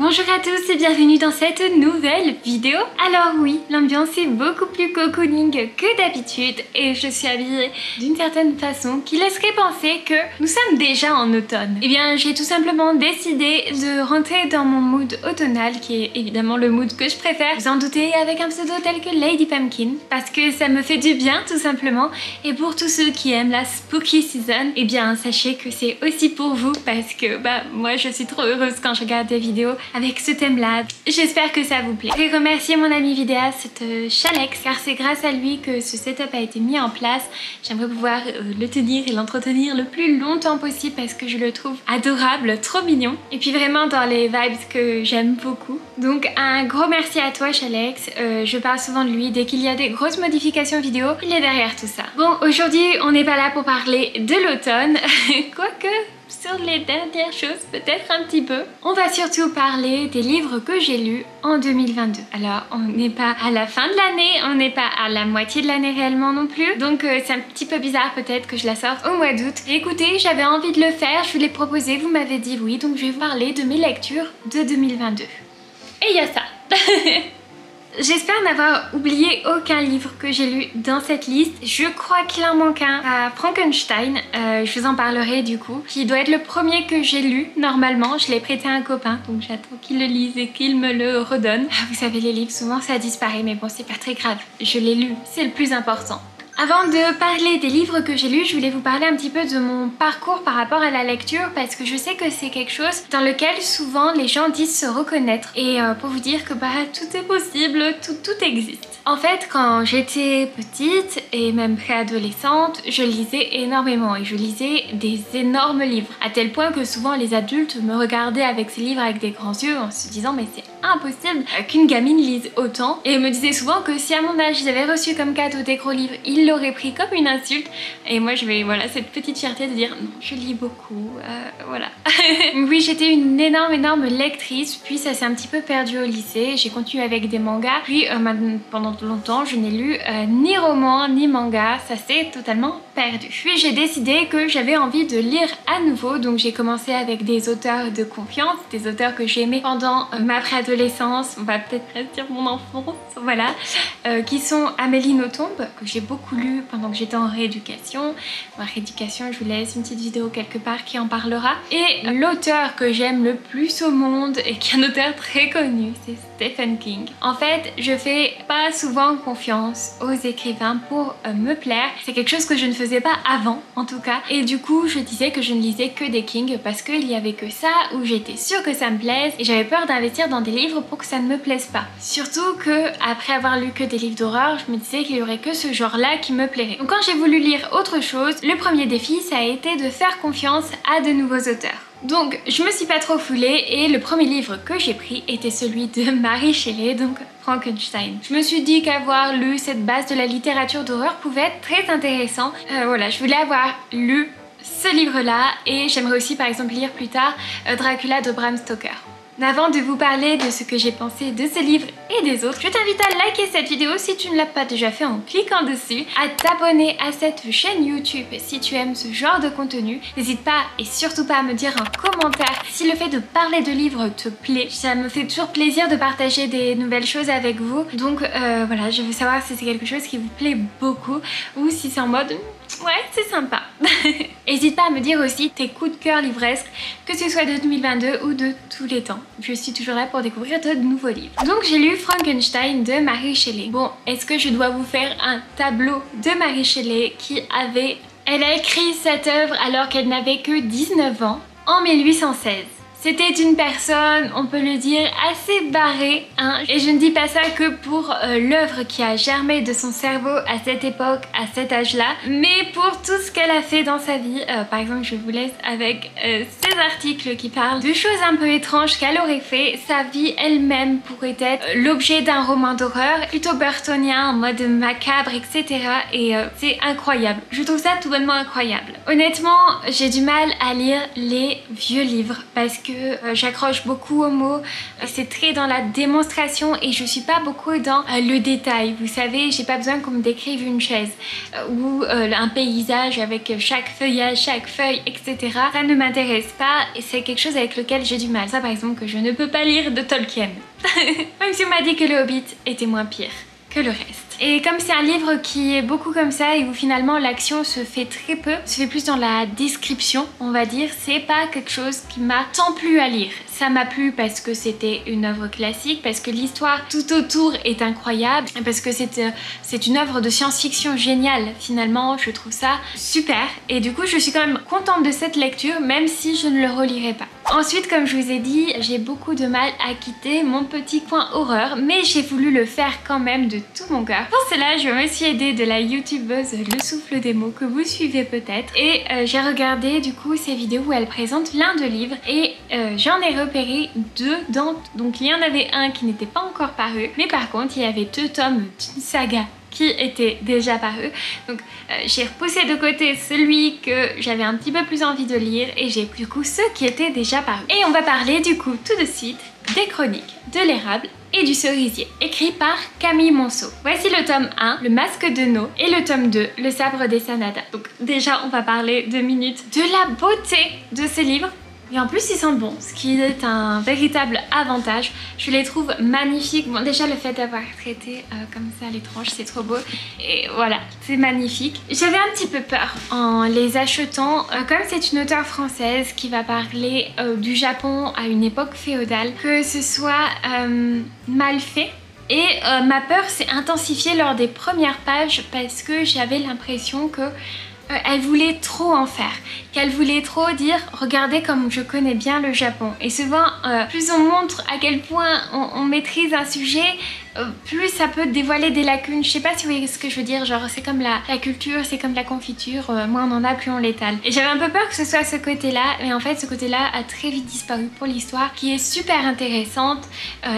Bonjour à tous et bienvenue dans cette nouvelle vidéo. Alors oui, l'ambiance est beaucoup plus cocooning que d'habitude et je suis habillée d'une certaine façon qui laisserait penser que nous sommes déjà en automne. Eh bien, j'ai tout simplement décidé de rentrer dans mon mood automnal qui est évidemment le mood que je préfère. Vous en doutez, avec un pseudo tel que Lady Pumpkin parce que ça me fait du bien tout simplement. Et pour tous ceux qui aiment la spooky season, eh bien sachez que c'est aussi pour vous parce que moi je suis trop heureuse quand je regarde des vidéos avec ce thème là. J'espère que ça vous plaît. Je vais remercier mon ami vidéaste Chalex car c'est grâce à lui que ce setup a été mis en place. J'aimerais pouvoir le tenir et l'entretenir le plus longtemps possible parce que je le trouve adorable, trop mignon et puis vraiment dans les vibes que j'aime beaucoup. Donc un gros merci à toi Chalex, je parle souvent de lui dès qu'il y a des grosses modifications vidéo, il est derrière tout ça. Bon, aujourd'hui on n'est pas là pour parler de l'automne, quoique sur les dernières choses peut-être un petit peu. On va surtout parler des livres que j'ai lus en 2022. Alors on n'est pas à la fin de l'année, on n'est pas à la moitié de l'année réellement non plus, donc c'est un petit peu bizarre peut-être que je la sorte au mois d'août. Écoutez, j'avais envie de le faire, je vous l'ai proposé, vous m'avez dit oui, donc je vais vous parler de mes lectures de 2022. Et il y a ça. J'espère n'avoir oublié aucun livre que j'ai lu dans cette liste. Je crois qu'il en manque un à Frankenstein, je vous en parlerai du coup, qui doit être le premier que j'ai lu normalement. Je l'ai prêté à un copain, donc j'attends qu'il le lise et qu'il me le redonne. Vous savez, les livres souvent ça disparaît, mais bon, c'est pas très grave, je l'ai lu, c'est le plus important. Avant de parler des livres que j'ai lus, je voulais vous parler un petit peu de mon parcours par rapport à la lecture parce que je sais que c'est quelque chose dans lequel souvent les gens disent se reconnaître et pour vous dire que tout est possible, tout existe. En fait, quand j'étais petite et même préadolescente, je lisais énormément et je lisais des énormes livres à tel point que souvent les adultes me regardaient avec ces livres avec des grands yeux en se disant mais c'est impossible qu'une gamine lise autant et me disaient souvent que si à mon âge ils avaient reçu comme cadeau des gros livres, ils l'auraient pris comme une insulte et moi je vais cette petite fierté de dire non, je lis beaucoup, voilà. Oui, j'étais une énorme lectrice, puis ça s'est un petit peu perdu au lycée, j'ai continué avec des mangas, puis pendant longtemps je n'ai lu ni roman ni manga, ça s'est totalement perdu. Puis j'ai décidé que j'avais envie de lire à nouveau, donc j'ai commencé avec des auteurs de confiance, des auteurs que j'aimais pendant ma préadolescence, on va peut-être dire mon enfance, voilà, qui sont Amélie Nothomb, que j'ai beaucoup lu pendant que j'étais en rééducation. Ma rééducation, je vous laisse une petite vidéo quelque part qui en parlera. Et l'auteur que j'aime le plus au monde et qui est un auteur très connu, c'est Stephen King. En fait, je fais pas souvent confiance aux écrivains pour me plaire. C'est quelque chose que je ne faisais pas avant, en tout cas. Et du coup, je disais que je ne lisais que des King parce qu'il y avait que ça où j'étais sûre que ça me plaise et j'avais peur d'investir dans des livres pour que ça ne me plaise pas. Surtout que après avoir lu que des livres d'horreur, je me disais qu'il y aurait que ce genre-là qui me plairait. Donc quand j'ai voulu lire autre chose, le premier défi, ça a été de faire confiance à de nouveaux auteurs. Donc je me suis pas trop foulée et le premier livre que j'ai pris était celui de Mary Shelley, donc Frankenstein. Je me suis dit qu'avoir lu cette base de la littérature d'horreur pouvait être très intéressant. Voilà, je voulais avoir lu ce livre-là et j'aimerais aussi par exemple lire plus tard Dracula de Bram Stoker. Mais avant de vous parler de ce que j'ai pensé de ce livre et des autres, je t'invite à liker cette vidéo si tu ne l'as pas déjà fait en cliquant dessus, à t'abonner à cette chaîne YouTube si tu aimes ce genre de contenu. N'hésite pas et surtout pas à me dire en commentaire si le fait de parler de livres te plaît. Ça me fait toujours plaisir de partager des nouvelles choses avec vous. Donc voilà, je veux savoir si c'est quelque chose qui vous plaît beaucoup ou si c'est en mode ouais, c'est sympa. N'hésite pas à me dire aussi tes coups de cœur livresques, que ce soit de 2022 ou de tous les temps. Je suis toujours là pour découvrir de nouveaux livres. Donc j'ai lu Frankenstein de Mary Shelley. Bon, est-ce que je dois vous faire un tableau de Mary Shelley qui avait... Elle a écrit cette œuvre alors qu'elle n'avait que 19 ans, en 1816. C'était une personne, on peut le dire, assez barrée, hein. Et je ne dis pas ça que pour l'œuvre qui a germé de son cerveau à cette époque, à cet âge-là, mais pour tout ce qu'elle a fait dans sa vie. Par exemple, je vous laisse avec ces articles qui parlent de choses un peu étranges qu'elle aurait fait. Sa vie elle-même pourrait être l'objet d'un roman d'horreur, plutôt burtonien, en mode macabre, etc. Et c'est incroyable. Je trouve ça tout bonnement incroyable. Honnêtement, j'ai du mal à lire les vieux livres parce que que j'accroche beaucoup aux mots, c'est très dans la démonstration et je suis pas beaucoup dans le détail. Vous savez, j'ai pas besoin qu'on me décrive une chaise ou un paysage avec chaque feuillage, chaque feuille, etc. Ça ne m'intéresse pas et c'est quelque chose avec lequel j'ai du mal. Ça par exemple que je ne peux pas lire de Tolkien. Même si on m'a dit que le Hobbit était moins pire que le reste. Et comme c'est un livre qui est beaucoup comme ça et où finalement l'action se fait très peu, se fait plus dans la description, on va dire, c'est pas quelque chose qui m'a tant plu à lire. Ça m'a plu parce que c'était une œuvre classique, parce que l'histoire tout autour est incroyable, parce que c'est une œuvre de science-fiction géniale. Finalement, je trouve ça super. Et du coup, je suis quand même contente de cette lecture, même si je ne le relirai pas. Ensuite, comme je vous ai dit, j'ai beaucoup de mal à quitter mon petit coin horreur, mais j'ai voulu le faire quand même de tout mon cœur. Pour cela, je me suis aidée de la youtubeuse Le Souffle des mots que vous suivez peut-être, et j'ai regardé du coup ces vidéos où elle présente plein de livres et j'en ai repéré 2 dans... Donc il y en avait un qui n'était pas encore paru, mais par contre il y avait 2 tomes d'une saga qui était déjà paru. Donc j'ai repoussé de côté celui que j'avais un petit peu plus envie de lire et j'ai pris du coup ceux qui étaient déjà parus. Et on va parler du coup tout de suite des chroniques de l'érable et du cerisier, écrit par Camille Monceau. Voici le tome 1, Le Masque de No, et le tome 2, Le Sabre des Sanada. Donc déjà on va parler 2 minutes de la beauté de ces livres. Et en plus ils sentent bon, ce qui est un véritable avantage. Je les trouve magnifiques. Bon, déjà le fait d'avoir traité comme ça les tranches, c'est trop beau. Et voilà, c'est magnifique. J'avais un petit peu peur en les achetant. Comme c'est une auteure française qui va parler du Japon à une époque féodale, que ce soit mal fait. Et ma peur s'est intensifiée lors des premières pages parce que j'avais l'impression que elle voulait trop en faire, qu'elle voulait trop dire regardez comme je connais bien le Japon. Et souvent plus on montre à quel point on maîtrise un sujet, plus ça peut dévoiler des lacunes. Je sais pas si vous voyez ce que je veux dire, genre c'est comme la culture, c'est comme la confiture, moins on en a plus on l'étale. Et j'avais un peu peur que ce soit ce côté là, mais en fait ce côté là a très vite disparu pour l'histoire qui est super intéressante.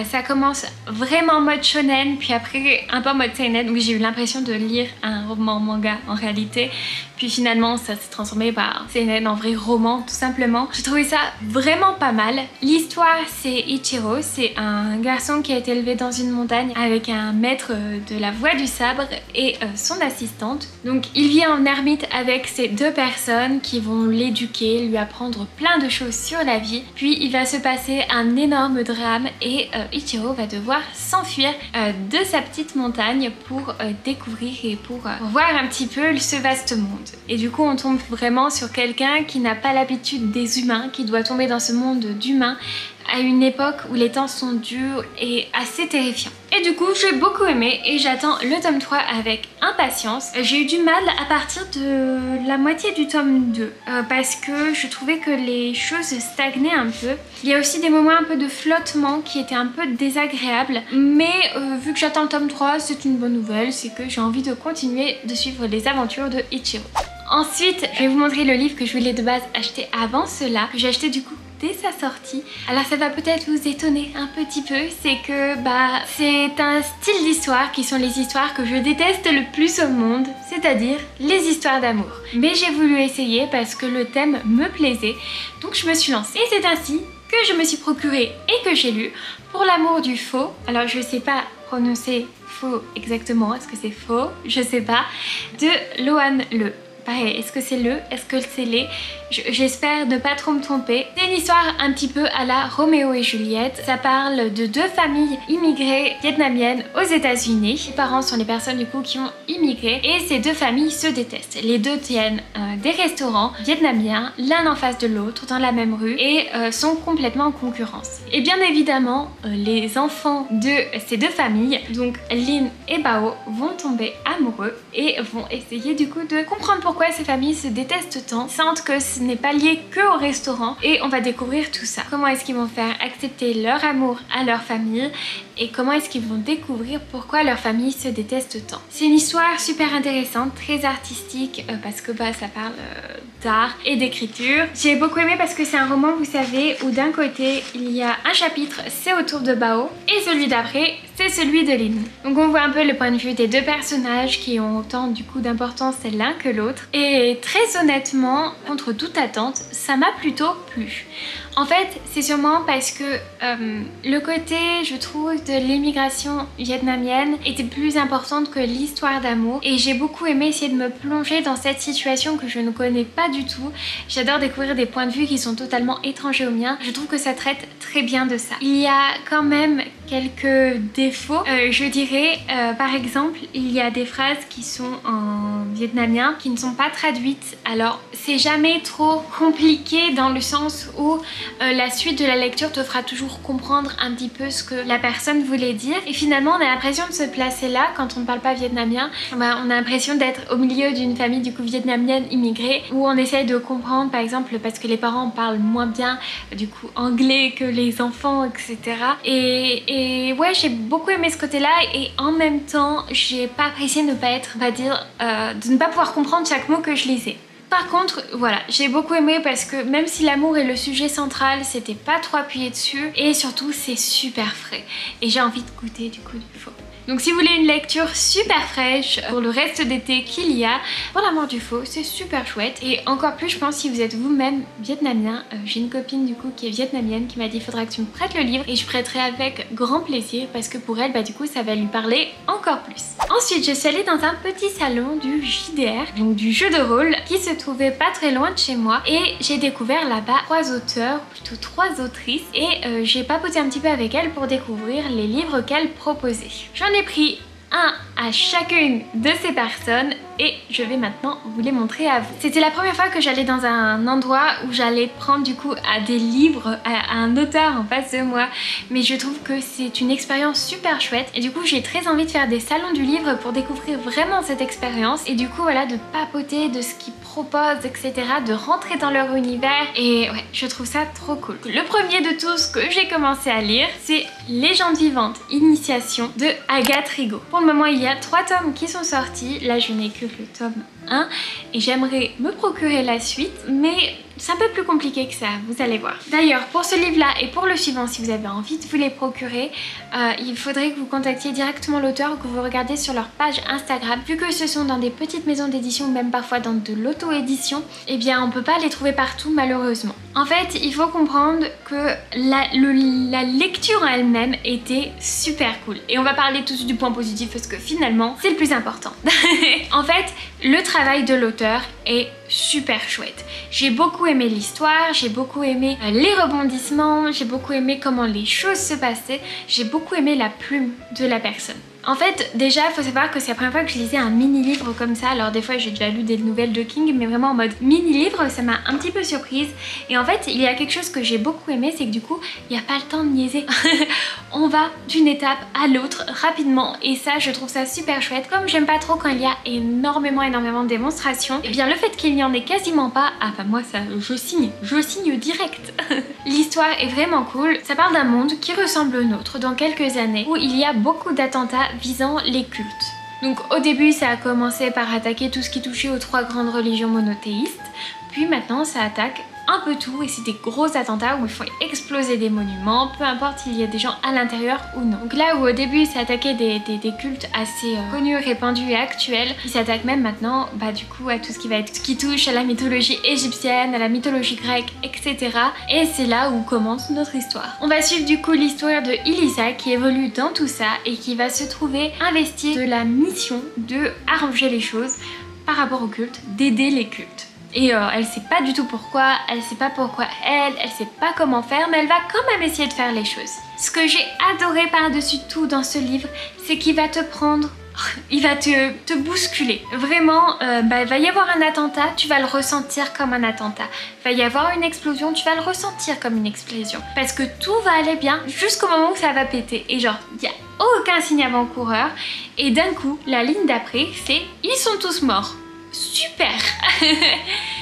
Ça commence vraiment en mode shonen, puis après un peu en mode seinen, où j'ai eu l'impression de lire un roman manga en réalité. Puis finalement ça s'est transformé par seinen en vrai roman tout simplement. J'ai trouvé ça vraiment pas mal. L'histoire c'est Ichiro, c'est un garçon qui a été élevé dans une montagne avec un maître de la voie du sabre et son assistante. Donc il vit en ermite avec ces 2 personnes qui vont l'éduquer, lui apprendre plein de choses sur la vie. Puis il va se passer un énorme drame et Ichiro va devoir s'enfuir de sa petite montagne pour découvrir et pour voir un petit peu ce vaste monde. Et du coup on tombe vraiment sur quelqu'un qui n'a pas l'habitude des humains, qui doit tomber dans ce monde d'humains à une époque où les temps sont durs et assez terrifiants. Et du coup j'ai beaucoup aimé et j'attends le tome 3 avec impatience. J'ai eu du mal à partir de la moitié du tome 2 parce que je trouvais que les choses stagnaient un peu. Il y a aussi des moments un peu de flottement qui étaient un peu désagréables, mais vu que j'attends le tome 3, c'est une bonne nouvelle, c'est que j'ai envie de continuer de suivre les aventures de Ichiro. Ensuite, je vais vous montrer le livre que je voulais de base acheter avant cela, que j'ai acheté du coup dès sa sortie. Alors ça va peut-être vous étonner un petit peu, c'est que c'est un style d'histoire qui sont les histoires que je déteste le plus au monde, c'est-à-dire les histoires d'amour. Mais j'ai voulu essayer parce que le thème me plaisait, donc je me suis lancée. Et c'est ainsi que je me suis procuré et que j'ai lu Pour l'amour du faux. Alors je sais pas prononcer faux exactement, est-ce que c'est faux? Je sais pas. De Loan Le. Pareil, est-ce que c'est le? Est-ce que c'est les? J'espère ne pas trop me tromper. C'est une histoire un petit peu à la Roméo et Juliette. Ça parle de 2 familles immigrées vietnamiennes aux États-Unis. Les parents sont les personnes du coup qui ont immigré et ces 2 familles se détestent. Les 2 tiennent des restaurants vietnamiens l'un en face de l'autre dans la même rue et sont complètement en concurrence. Et bien évidemment, les enfants de ces 2 familles, donc Lin et Bao, vont tomber amoureux et vont essayer du coup de comprendre pourquoi ces familles se détestent tant, sentent que ce n'est pas lié que au restaurant et on va découvrir tout ça. Comment est-ce qu'ils vont faire accepter leur amour à leur famille et comment est-ce qu'ils vont découvrir pourquoi leur famille se déteste tant. C'est une histoire super intéressante, très artistique parce que ça parle d'art et d'écriture. J'ai beaucoup aimé parce que c'est un roman, vous savez, où d'un côté il y a un chapitre, c'est autour de Bao et celui d'après c'est celui de Lynn. Donc on voit un peu le point de vue des deux personnages qui ont autant du coup d'importance l'un que l'autre. Et très honnêtement, contre toute attente, ça m'a plutôt plu. En fait, c'est sûrement parce que le côté, je trouve, de l'immigration vietnamienne était plus importante que l'histoire d'amour. Et j'ai beaucoup aimé essayer de me plonger dans cette situation que je ne connais pas du tout. J'adore découvrir des points de vue qui sont totalement étrangers aux miens. Je trouve que ça traite très bien de ça. Il y a quand même quelques défauts. Je dirais, par exemple, il y a des phrases qui sont en vietnamien qui ne sont pas traduites. Alors, c'est jamais trop compliqué dans le sens où la suite de la lecture te fera toujours comprendre un petit peu ce que la personne voulait dire. Et finalement, on a l'impression de se placer là quand on ne parle pas vietnamien. On a l'impression d'être au milieu d'une famille du coup vietnamienne immigrée où on essaye de comprendre, par exemple, parce que les parents parlent moins bien du coup anglais que les enfants, etc. Et ouais, j'ai beaucoup aimé ce côté-là et en même temps, j'ai pas apprécié de ne pas être, on va dire, de ne pas pouvoir comprendre chaque mot que je lisais. Par contre, voilà, j'ai beaucoup aimé parce que même si l'amour est le sujet central, c'était pas trop appuyé dessus et surtout c'est super frais. Et j'ai envie de goûter du coup du faux. Donc si vous voulez une lecture super fraîche pour le reste d'été qu'il y a, pour l'amour du faux, c'est super chouette. Et encore plus je pense si vous êtes vous-même vietnamien. J'ai une copine du coup qui est vietnamienne qui m'a dit faudra que tu me prêtes le livre et je prêterai avec grand plaisir parce que pour elle bah du coup ça va lui parler encore plus. Ensuite je suis allée dans un petit salon du JDR, donc du jeu de rôle qui se trouvait pas très loin de chez moi et j'ai découvert là-bas 3 auteurs, plutôt 3 autrices et j'ai papoté un petit peu avec elles pour découvrir les livres qu'elles proposaient. J'en ai pris un à chacune de ces personnes et je vais maintenant vous les montrer à vous. C'était la première fois que j'allais dans un endroit où j'allais prendre du coup à des livres, à un auteur en face de moi, mais je trouve que c'est une expérience super chouette et du coup j'ai très envie de faire des salons du livre pour découvrir vraiment cette expérience et du coup voilà de papoter de ce qu'ils proposent, etc., de rentrer dans leur univers et ouais, je trouve ça trop cool. Le premier de tous que j'ai commencé à lire, c'est Légende vivante, initiation de Agathe Rigaud. Pour le moment il y a 3 tomes qui sont sortis, là je n'ai que le tome 1 et j'aimerais me procurer la suite mais c'est un peu plus compliqué que ça, vous allez voir. D'ailleurs pour ce livre là et pour le suivant si vous avez envie de vous les procurer, il faudrait que vous contactiez directement l'auteur ou que vous regardiez sur leur page Instagram. Vu que ce sont dans des petites maisons d'édition ou même parfois dans de l'auto-édition, eh bien on peut pas les trouver partout malheureusement. En fait il faut comprendre que la lecture en elle-même était super cool et on va parler tout de suite du point positif parce que finalement c'est le plus important. En fait le travail de l'auteur est super chouette. J'ai beaucoup aimé l'histoire, j'ai beaucoup aimé les rebondissements, j'ai beaucoup aimé comment les choses se passaient, j'ai beaucoup aimé la plume de la personne. En fait, déjà, il faut savoir que c'est la première fois que je lisais un mini-livre comme ça. Alors des fois, j'ai déjà lu des nouvelles de King, mais vraiment en mode mini-livre, ça m'a un petit peu surprise. Et en fait, il y a quelque chose que j'ai beaucoup aimé, c'est que du coup, il n'y a pas le temps de niaiser. On va d'une étape à l'autre rapidement. Et ça, je trouve ça super chouette. Comme j'aime pas trop quand il y a énormément de démonstrations, et bien le fait qu'il n'y en ait quasiment pas, ah bah moi, ça, je signe direct. L'histoire est vraiment cool. Ça parle d'un monde qui ressemble au nôtre dans quelques années, où il y a beaucoup d'attentats visant les cultes. Donc au début ça a commencé par attaquer tout ce qui touchait aux 3 grandes religions monothéistes, puis maintenant ça attaque un peu tout et c'est des gros attentats où il faut exploser des monuments, peu importe s'il y a des gens à l'intérieur ou non. Donc là où au début ça attaquait des cultes assez connus, répandus et actuels, il s'attaque même maintenant bah du coup à tout ce qui va être ce qui touche à la mythologie égyptienne, à la mythologie grecque, etc. Et c'est là où commence notre histoire. On va suivre du coup l'histoire de Elisa qui évolue dans tout ça et qui va se trouver investie de la mission de arranger les choses par rapport au culte, d'aider les cultes. Et elle sait pas du tout pourquoi, elle sait pas pourquoi elle sait pas comment faire, mais elle va quand même essayer de faire les choses. Ce que j'ai adoré par-dessus tout dans ce livre, c'est qu'il va te prendre, il va te bousculer. Vraiment, il va y avoir un attentat, tu vas le ressentir comme un attentat. Il va y avoir une explosion, tu vas le ressentir comme une explosion. Parce que tout va aller bien jusqu'au moment où ça va péter. Et genre, il n'y a aucun signe avant-coureur. Et d'un coup, la ligne d'après, c'est « Ils sont tous morts ». Super.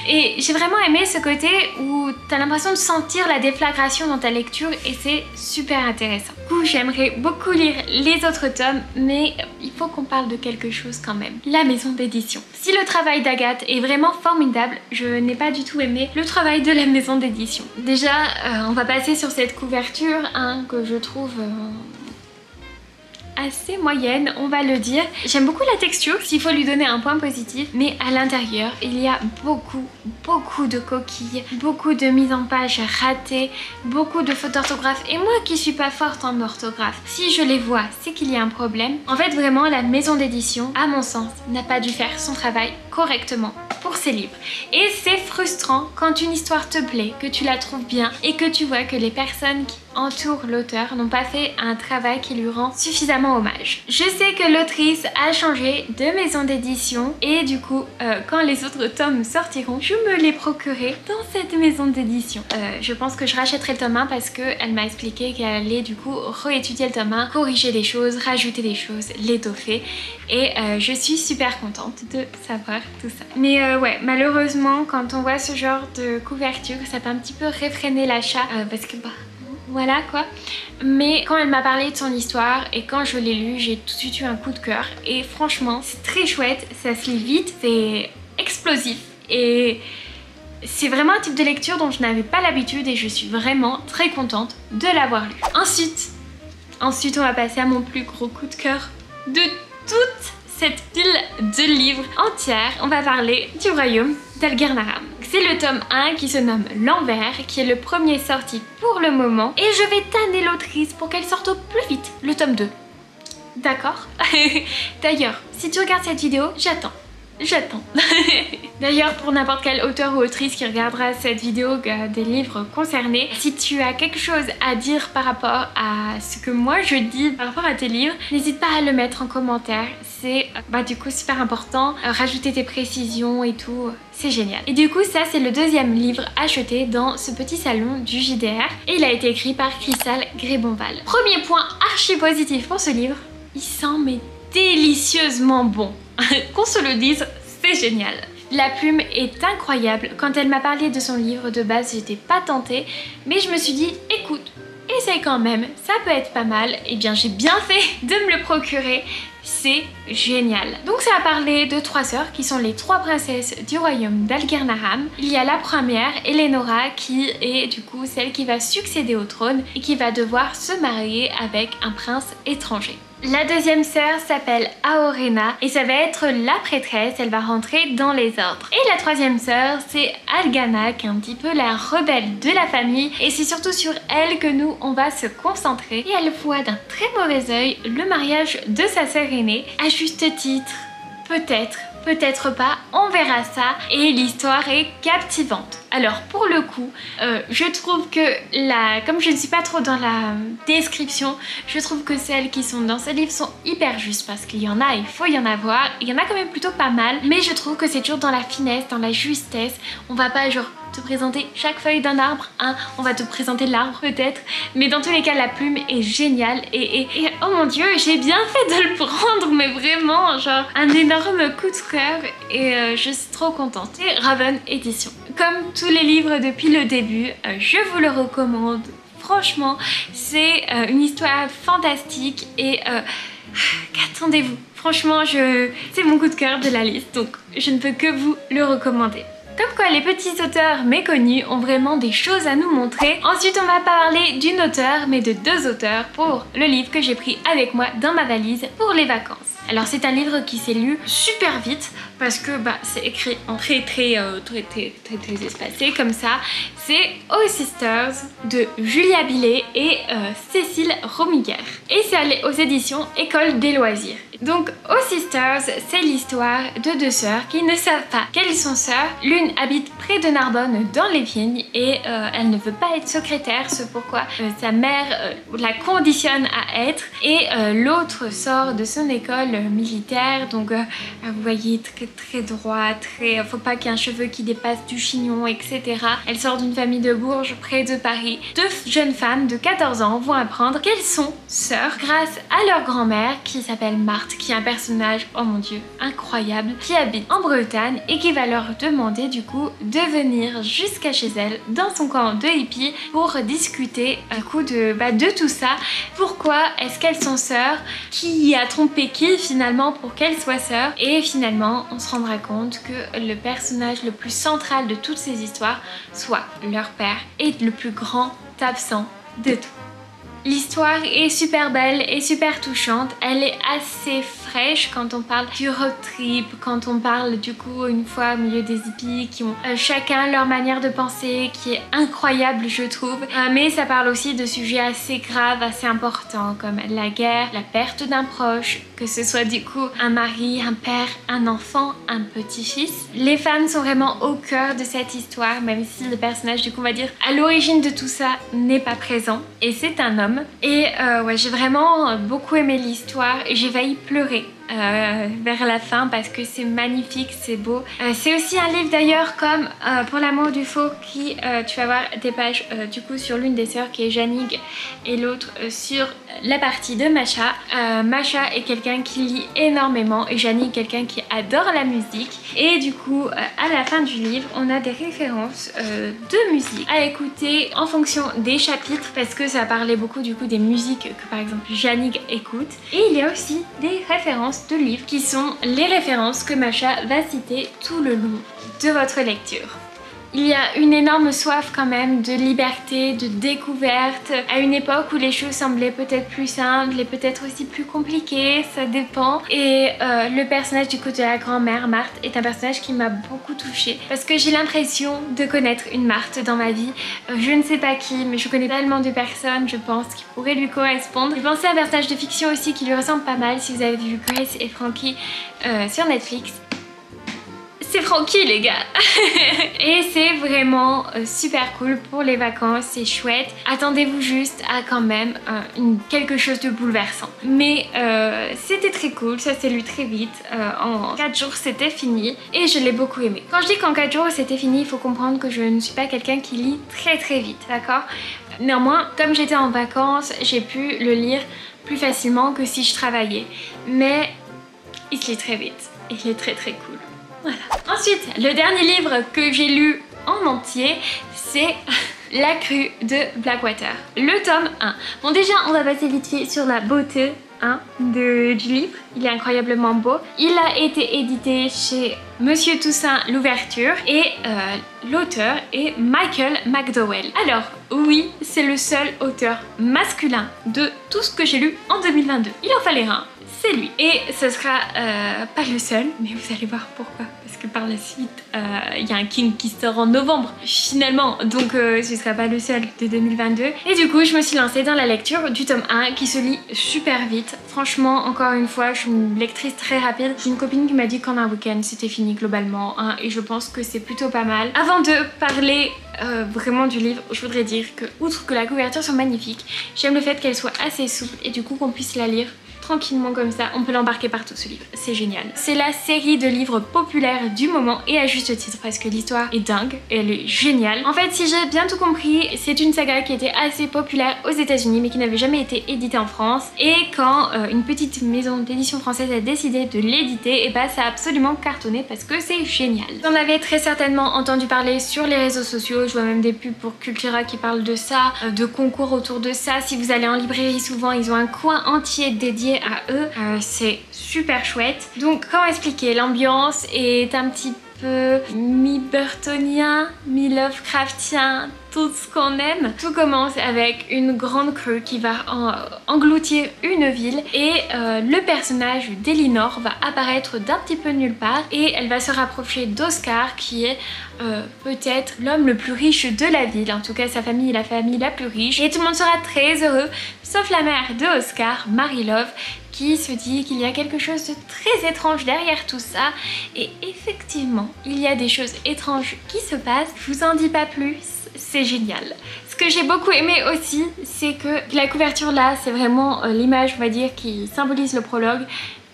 Et j'ai vraiment aimé ce côté où t'as l'impression de sentir la déflagration dans ta lecture et c'est super intéressant. Du coup, j'aimerais beaucoup lire les autres tomes, mais il faut qu'on parle de quelque chose quand même. La maison d'édition. Si le travail d'Agathe est vraiment formidable, je n'ai pas du tout aimé le travail de la maison d'édition. Déjà, on va passer sur cette couverture que je trouve... assez moyenne, on va le dire. J'aime beaucoup la texture, s'il faut lui donner un point positif, mais à l'intérieur, il y a beaucoup de coquilles, beaucoup de mise en page ratées, beaucoup de fautes d'orthographe. Et moi qui suis pas forte en orthographe, si je les vois, c'est qu'il y a un problème. En fait, vraiment, la maison d'édition, à mon sens, n'a pas dû faire son travail correctement pour ses livres. Et c'est frustrant quand une histoire te plaît, que tu la trouves bien et que tu vois que les personnes qui entourent l'auteur n'ont pas fait un travail qui lui rend suffisamment hommage. Je sais que l'autrice a changé de maison d'édition et du coup, quand les autres tomes sortiront, je me les procurerai dans cette maison d'édition. Je pense que je rachèterai le tome 1 parce qu'elle m'a expliqué qu'elle allait du coup réétudier le tome 1, corriger des choses, rajouter des choses, l'étoffer et je suis super contente de savoir tout ça. Mais ouais, malheureusement, quand on voit ce genre de couverture, ça peut un petit peu réfréner l'achat parce que bah voilà quoi. Mais quand elle m'a parlé de son histoire et quand je l'ai lu, j'ai tout de suite eu un coup de cœur. Et franchement, c'est très chouette, ça se lit vite, c'est explosif. Et c'est vraiment un type de lecture dont je n'avais pas l'habitude et je suis vraiment très contente de l'avoir lu. Ensuite, on va passer à mon plus gros coup de cœur de toute cette pile de livres entière. On va parler du royaume d'Algernaram. C'est le tome 1 qui se nomme L'Envers, qui est le premier sorti pour le moment. Et je vais tanner l'autrice pour qu'elle sorte au plus vite le tome 2. D'accord? D'ailleurs, si tu regardes cette vidéo, j'attends. D'ailleurs, pour n'importe quel auteur ou autrice qui regardera cette vidéo des livres concernés, si tu as quelque chose à dire par rapport à ce que moi je dis par rapport à tes livres, n'hésite pas à le mettre en commentaire. C'est du coup super important. Rajouter tes précisions et tout, c'est génial. Et du coup, ça c'est le deuxième livre acheté dans ce petit salon du JDR et il a été écrit par Crystal Grébonval. Premier point archi positif pour ce livre, il sent mais délicieusement bon. Qu'on se le dise, c'est génial. La plume est incroyable. Quand elle m'a parlé de son livre de base, j'étais pas tentée, mais je me suis dit, écoute, essaye quand même, ça peut être pas mal. Et bien j'ai bien fait de me le procurer. C'est génial. Donc ça a parlé de 3 sœurs qui sont les 3 princesses du royaume d'Algernaram. Il y a la première, Eleonora, qui est du coup celle qui va succéder au trône et qui va devoir se marier avec un prince étranger. La deuxième sœur s'appelle Aorena et ça va être la prêtresse, elle va rentrer dans les ordres. Et la troisième sœur, c'est Algana, qui est un petit peu la rebelle de la famille et c'est surtout sur elle que nous on va se concentrer. Et elle voit d'un très mauvais œil le mariage de sa sœur aînée, à juste titre, peut-être pas, on verra ça et l'histoire est captivante. Alors pour le coup, je trouve que comme je ne suis pas trop dans la description, je trouve que celles qui sont dans ce livre sont hyper justes parce qu'il y en a, il faut y en avoir, il y en a quand même plutôt pas mal, mais je trouve que c'est toujours dans la finesse, dans la justesse, on va pas genre te présenter chaque feuille d'un arbre, hein, on va te présenter l'arbre peut-être, mais dans tous les cas la plume est géniale et oh mon dieu, j'ai bien fait de le prendre, mais vraiment genre un énorme coup de cœur et je suis trop contente. C'est Raven Édition. Comme tous les livres depuis le début, je vous le recommande. Franchement, c'est une histoire fantastique et qu'attendez-vous? Franchement, c'est mon coup de cœur de la liste, donc je ne peux que vous le recommander. Comme quoi les petits auteurs méconnus ont vraiment des choses à nous montrer. Ensuite on va pas parler d'une auteure mais de 2 auteurs pour le livre que j'ai pris avec moi dans ma valise pour les vacances. Alors c'est un livre qui s'est lu super vite parce que c'est écrit en très espacé comme ça. C'est Oh Sisters de Julia Billet et Cécile Romiger. Et c'est aux éditions École des loisirs. Donc Oh Sisters, c'est l'histoire de 2 sœurs qui ne savent pas qu'elles sont sœurs. L'une habite près de Narbonne dans les vignes et elle ne veut pas être secrétaire, c'est pourquoi sa mère la conditionne à être. Et l'autre sort de son école militaire, donc vous voyez très droit, faut pas qu'il y ait un cheveu qui dépasse du chignon, etc. Elle sort d'une famille de Bourges près de Paris. 2 jeunes femmes de 14 ans vont apprendre qu'elles sont sœurs grâce à leur grand-mère qui s'appelle Marthe, qui est un personnage, oh mon dieu, incroyable, qui habite en Bretagne et qui va leur demander du coup de venir jusqu'à chez elle dans son camp de hippie pour discuter du coup de tout ça. Pourquoi est-ce qu'elles sont sœurs? Qui a trompé qui finalement pour qu'elles soient sœurs? Et finalement on se rendra compte que le personnage le plus central de toutes ces histoires soit leur père et le plus grand absent de tout. L'histoire est super belle et super touchante. Elle est assez fraîche quand on parle du road trip, quand on parle du coup une fois au milieu des hippies qui ont chacun leur manière de penser qui est incroyable je trouve. Mais ça parle aussi de sujets assez graves, assez importants comme la guerre, la perte d'un proche, que ce soit du coup un mari, un père, un enfant, un petit-fils. Les femmes sont vraiment au cœur de cette histoire, même si le personnage du coup on va dire à l'origine de tout ça n'est pas présent et c'est un homme. Et ouais, j'ai vraiment beaucoup aimé l'histoire et j'ai failli pleurer vers la fin parce que c'est magnifique, c'est beau. C'est aussi un livre d'ailleurs comme Pour l'amour du faux qui tu vas voir des pages du coup sur l'une des sœurs qui est Janig et l'autre sur la partie de Masha. Masha est quelqu'un qui lit énormément et Janig quelqu'un qui adore la musique et du coup à la fin du livre on a des références de musique à écouter en fonction des chapitres parce que ça parlait beaucoup du coup des musiques que par exemple Janig écoute et il y a aussi des références de livres qui sont les références que Masha va citer tout le long de votre lecture. Il y a une énorme soif quand même de liberté, de découverte, à une époque où les choses semblaient peut-être plus simples et peut-être aussi plus compliquées, ça dépend. Et le personnage du coup de la grand-mère, Marthe, est un personnage qui m'a beaucoup touchée parce que j'ai l'impression de connaître une Marthe dans ma vie. Je ne sais pas qui, mais je connais tellement de personnes, je pense, qui pourraient lui correspondre. J'ai pensé à un personnage de fiction aussi qui lui ressemble pas mal, si vous avez vu Grace et Frankie sur Netflix. C'est Frankie les gars. Et c'est vraiment super cool pour les vacances, c'est chouette. Attendez-vous juste à quand même quelque chose de bouleversant. Mais c'était très cool, ça s'est lu très vite. En 4 jours c'était fini et je l'ai beaucoup aimé. Quand je dis qu'en 4 jours c'était fini, il faut comprendre que je ne suis pas quelqu'un qui lit très vite, d'accord? Néanmoins, comme j'étais en vacances, j'ai pu le lire plus facilement que si je travaillais. Mais il se lit très vite et il est très cool. Voilà. Ensuite, le dernier livre que j'ai lu en entier, c'est La crue de Blackwater, le tome 1. Bon déjà, on va passer vite fait sur la beauté du livre. Il est incroyablement beau. Il a été édité chez Monsieur Toussaint l'ouverture et l'auteur est Michael McDowell. Alors oui, c'est le seul auteur masculin de tout ce que j'ai lu en 2022. Il en fallait un. C'est lui. Et ce sera pas le seul, mais vous allez voir pourquoi. Parce que par la suite, il y a un King qui sort en novembre, finalement. Donc ce sera pas le seul de 2022. Et du coup, je me suis lancée dans la lecture du tome 1 qui se lit super vite. Franchement, encore une fois, je suis une lectrice très rapide. J'ai une copine qui m'a dit qu'en un week-end, c'était fini globalement. Hein, et je pense que c'est plutôt pas mal. Avant de parler vraiment du livre, je voudrais dire que, outre que la couverture soit magnifique, j'aime le fait qu'elle soit assez souple et du coup qu'on puisse la lire tranquillement comme ça, on peut l'embarquer partout ce livre, c'est génial. C'est la série de livres populaires du moment et à juste titre parce que l'histoire est dingue, elle est géniale. En fait, si j'ai bien tout compris, c'est une saga qui était assez populaire aux États-Unis mais qui n'avait jamais été éditée en France et quand une petite maison d'édition française a décidé de l'éditer, et bah ça a absolument cartonné parce que c'est génial. Vous en avez très certainement entendu parler sur les réseaux sociaux, je vois même des pubs pour Cultura qui parlent de ça, de concours autour de ça. Si vous allez en librairie souvent, ils ont un coin entier dédié à eux, c'est super chouette. Donc comment expliquer, l'ambiance est un petit peu mi-burtonien, mi-lovecraftien, tout ce qu'on aime. Tout commence avec une grande crue qui va engloutir une ville et le personnage d'Elinor va apparaître d'un petit peu nulle part et elle va se rapprocher d'Oscar qui est peut-être l'homme le plus riche de la ville, en tout cas sa famille est la famille la plus riche et tout le monde sera très heureux sauf la mère de Oscar, Marie-Love, qui se dit qu'il y a quelque chose de très étrange derrière tout ça et effectivement il y a des choses étranges qui se passent, je vous en dis pas plus, c'est génial. Ce que j'ai beaucoup aimé aussi, c'est que la couverture là, c'est vraiment l'image on va dire qui symbolise le prologue.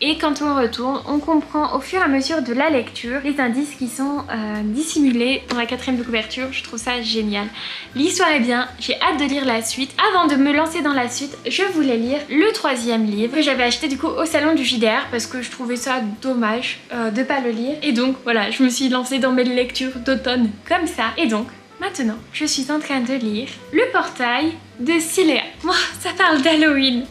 Et quand on retourne, on comprend au fur et à mesure de la lecture les indices qui sont dissimulés dans la 4e de couverture. Je trouve ça génial. L'histoire est bien, j'ai hâte de lire la suite. Avant de me lancer dans la suite, je voulais lire le 3e livre que j'avais acheté du coup au salon du JDR parce que je trouvais ça dommage de pas le lire. Et donc voilà, je me suis lancée dans mes lectures d'automne comme ça. Et donc maintenant, je suis en train de lire Le Portail de Silea. Oh, ça parle d'Halloween.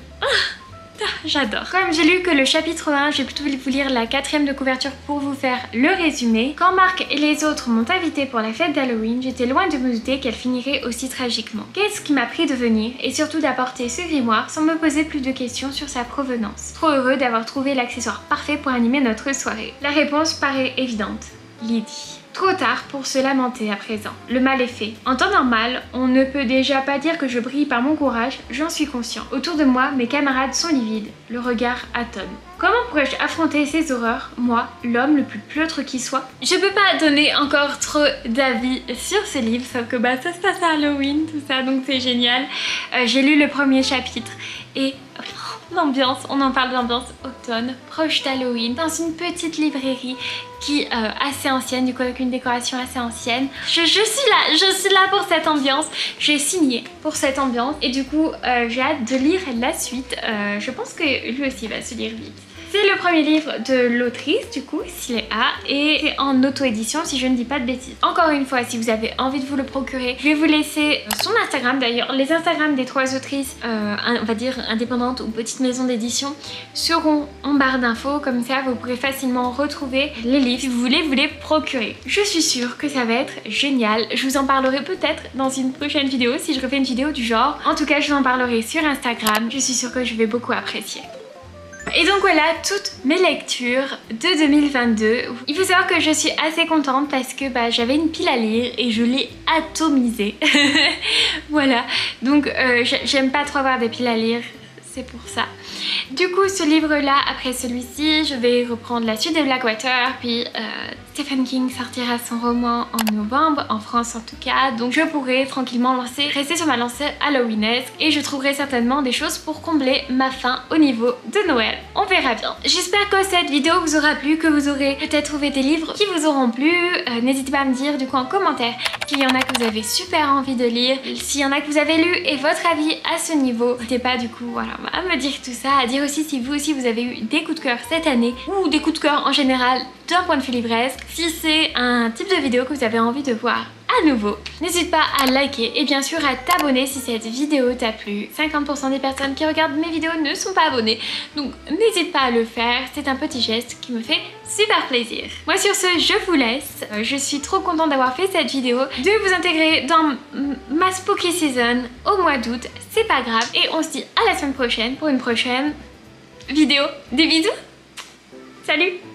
J'adore. Comme j'ai lu que le chapitre 1, je vais plutôt vous lire la 4e de couverture pour vous faire le résumé. Quand Marc et les autres m'ont invité pour la fête d'Halloween, j'étais loin de me douter qu'elle finirait aussi tragiquement. Qu'est-ce qui m'a pris de venir et surtout d'apporter ce grimoire sans me poser plus de questions sur sa provenance? Trop heureux d'avoir trouvé l'accessoire parfait pour animer notre soirée. La réponse paraît évidente. Lydie. Trop tard pour se lamenter à présent. Le mal est fait. En temps normal, on ne peut déjà pas dire que je brille par mon courage, j'en suis conscient. Autour de moi, mes camarades sont livides, le regard atone. Comment pourrais-je affronter ces horreurs, moi, l'homme le plus pleutre qui soit? Je peux pas donner encore trop d'avis sur ce livre, sauf que bah ça se passe à Halloween, tout ça, donc c'est génial. J'ai lu le premier chapitre et l'ambiance, on en parle d'ambiance automne, proche d'Halloween, dans une petite librairie qui est assez ancienne, du coup avec une décoration assez ancienne. Je suis là pour cette ambiance, j'ai signé pour cette ambiance et du coup j'ai hâte de lire la suite. Je pense que lui aussi va se lire vite. C'est le premier livre de l'autrice du coup, Siléa, et c'est en auto-édition si je ne dis pas de bêtises. Encore une fois, si vous avez envie de vous le procurer, je vais vous laisser son Instagram d'ailleurs. Les Instagrams des 3 autrices, on va dire indépendantes ou petites maisons d'édition, seront en barre d'infos, comme ça vous pourrez facilement retrouver les livres si vous voulez vous les procurer. Je suis sûre que ça va être génial, je vous en parlerai peut-être dans une prochaine vidéo si je refais une vidéo du genre. En tout cas, je vous en parlerai sur Instagram, je suis sûre que je vais beaucoup apprécier. Et donc voilà toutes mes lectures de 2022. Il faut savoir que je suis assez contente parce que j'avais une pile à lire et je l'ai atomisée. Voilà, donc j'aime pas trop avoir des piles à lire, c'est pour ça. Du coup ce livre là, après celui-ci, je vais reprendre la suite de Blackwater, puis Stephen King sortira son roman en novembre, en France en tout cas, donc je pourrai tranquillement rester sur ma lancée halloweenesque et je trouverai certainement des choses pour combler ma faim au niveau de Noël. On verra bien. J'espère que cette vidéo vous aura plu, que vous aurez peut-être trouvé des livres qui vous auront plu. N'hésitez pas à me dire du coup en commentaire s'il y en a que vous avez super envie de lire, s'il y en a que vous avez lu et votre avis à ce niveau. N'hésitez pas du coup voilà, à me dire tout ça, à dire aussi si vous aussi vous avez eu des coups de cœur cette année ou des coups de cœur en général d'un point de vue livresque, si c'est un type de vidéo que vous avez envie de voir à nouveau. N'hésite pas à liker et bien sûr à t'abonner si cette vidéo t'a plu. 50% des personnes qui regardent mes vidéos ne sont pas abonnées, donc n'hésite pas à le faire, c'est un petit geste qui me fait super plaisir. Moi sur ce, je vous laisse. Je suis trop contente d'avoir fait cette vidéo, de vous intégrer dans ma spooky season au mois d'août, c'est pas grave. Et on se dit à la semaine prochaine pour une prochaine vidéo. Des bisous. Salut!